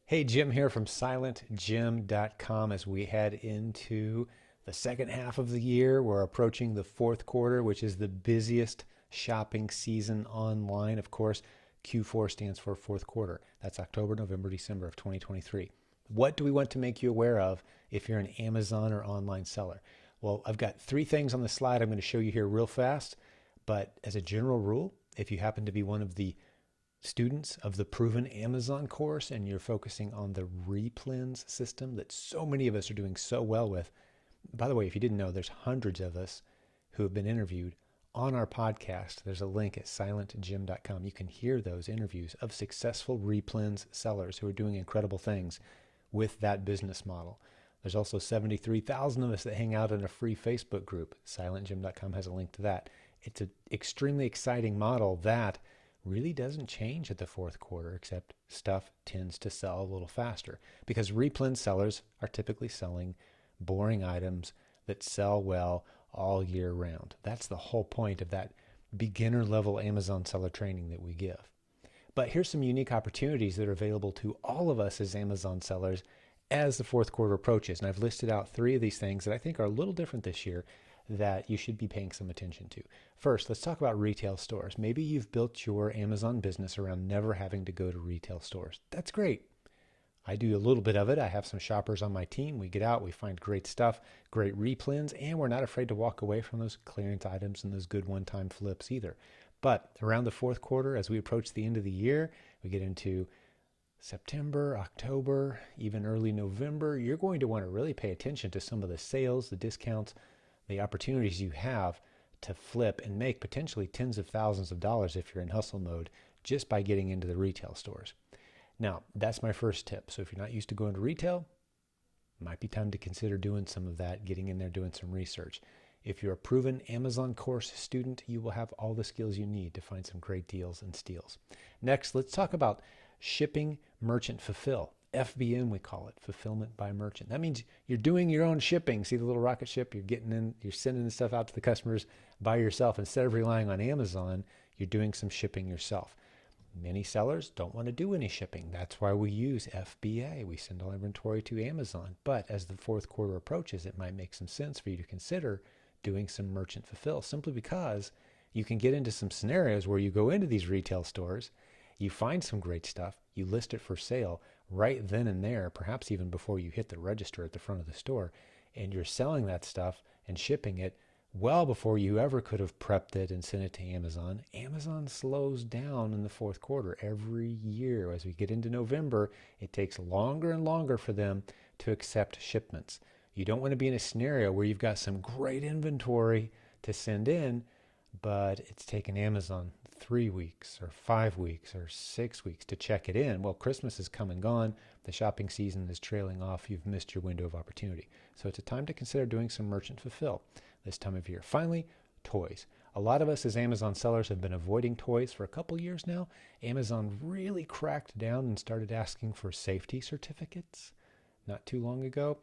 Hey, Jim here from silentjimdotcom as we head into the second half of the year. We're approaching the fourth quarter, which is the busiest shopping season online. Of course, Q4 stands for fourth quarter. That's October, November, December of 2023. What do we want to make you aware of if you're an Amazon or online seller? Well, I've got three things on the slide I'm going to show you here real fast. But as a general rule, if you happen to be one of the students of the proven Amazon course and you're focusing on the replens system that so many of us are doing so well with. By the way, if you didn't know, there's hundreds of us who have been interviewed on our podcast. There's a link at silentjim.com. You can hear those interviews of successful replens sellers who are doing incredible things with that business model. There's also 73,000 of us that hang out in a free Facebook group. silentjim.com has a link to that. It's an extremely exciting model that really doesn't change at the fourth quarter, except stuff tends to sell a little faster because replens sellers are typically selling boring items that sell well all year round. That's the whole point of that beginner level Amazon seller training that we give. But here's some unique opportunities that are available to all of us as Amazon sellers as the fourth quarter approaches. And I've listed out three of these things that I think are a little different this year that you should be paying some attention to. First, let's talk about retail stores. Maybe you've built your Amazon business around never having to go to retail stores. That's great. I do a little bit of it. I have some shoppers on my team. We get out, we find great stuff, great replens, and we're not afraid to walk away from those clearance items and those good one-time flips either. But around the fourth quarter, as we approach the end of the year, we get into September, October, even early November, you're going to want to really pay attention to some of the sales, the discounts, the opportunities you have to flip and make potentially tens of thousands of dollars if you're in hustle mode just by getting into the retail stores. Now, that's my first tip. So if you're not used to going to retail, it might be time to consider doing some of that, getting in there, doing some research. If you're a proven Amazon course student, you will have all the skills you need to find some great deals and steals. Next, let's talk about shipping merchant fulfill. FBM, we call it, fulfillment by merchant. That means you're doing your own shipping. See the little rocket ship? You're sending the stuff out to the customers by yourself. Instead of relying on Amazon, you're doing some shipping yourself. Many sellers don't want to do any shipping. That's why we use FBA. We send all inventory to Amazon. But as the fourth quarter approaches, it might make some sense for you to consider doing some merchant fulfill, simply because you can get into some scenarios where you go into these retail stores, you find some great stuff, you list it for sale right then and there, perhaps even before you hit the register at the front of the store, and you're selling that stuff and shipping it well before you ever could have prepped it and sent it to Amazon. Amazon slows down in the fourth quarter every year. As we get into November, it takes longer and longer for them to accept shipments. You don't want to be in a scenario where you've got some great inventory to send in, but it's taken Amazon 3 weeks or 5 weeks or 6 weeks to check it in. Well, Christmas is come and gone. The shopping season is trailing off. You've missed your window of opportunity. So it's a time to consider doing some merchant fulfill this time of year. Finally, toys. A lot of us as Amazon sellers have been avoiding toys for a couple years now. Amazon really cracked down and started asking for safety certificates not too long ago.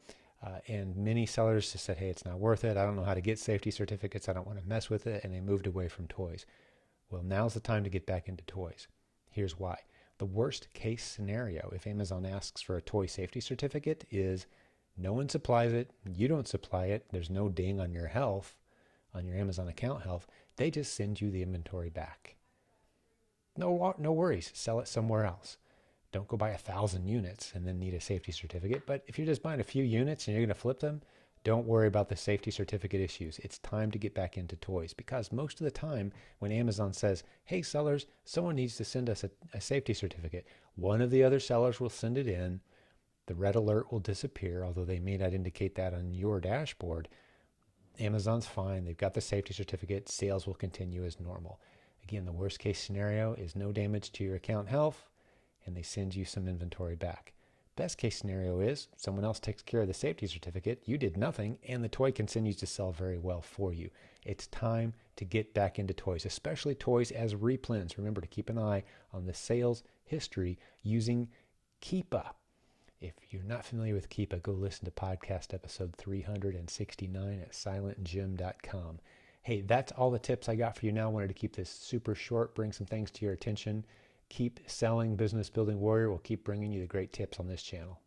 And many sellers just said, hey, it's not worth it. I don't know how to get safety certificates. I don't want to mess with it. And they moved away from toys. Well, now's the time to get back into toys. Here's why. The worst case scenario, if Amazon asks for a toy safety certificate, is no one supplies it. You don't supply it. There's no ding on your health, on your Amazon account health. They just send you the inventory back. No worries. Sell it somewhere else. Don't go buy 1,000 units and then need a safety certificate. But if you're just buying a few units and you're going to flip them, don't worry about the safety certificate issues. It's time to get back into toys, because most of the time when Amazon says, hey, sellers, someone needs to send us a safety certificate, one of the other sellers will send it in. The red alert will disappear, although they may not indicate that on your dashboard. Amazon's fine. They've got the safety certificate. Sales will continue as normal. Again, the worst case scenario is no damage to your account health, and they send you some inventory back. Best case scenario is someone else takes care of the safety certificate, you did nothing, and the toy continues to sell very well for you. It's time to get back into toys, especially toys as replens. Remember to keep an eye on the sales history using Keepa. If you're not familiar with Keepa, go listen to podcast episode 369 at silentjim.com. Hey, that's all the tips I got for you now. I wanted to keep this super short, bring some things to your attention, Keep selling, Business Building Warrior. We'll keep bringing you the great tips on this channel.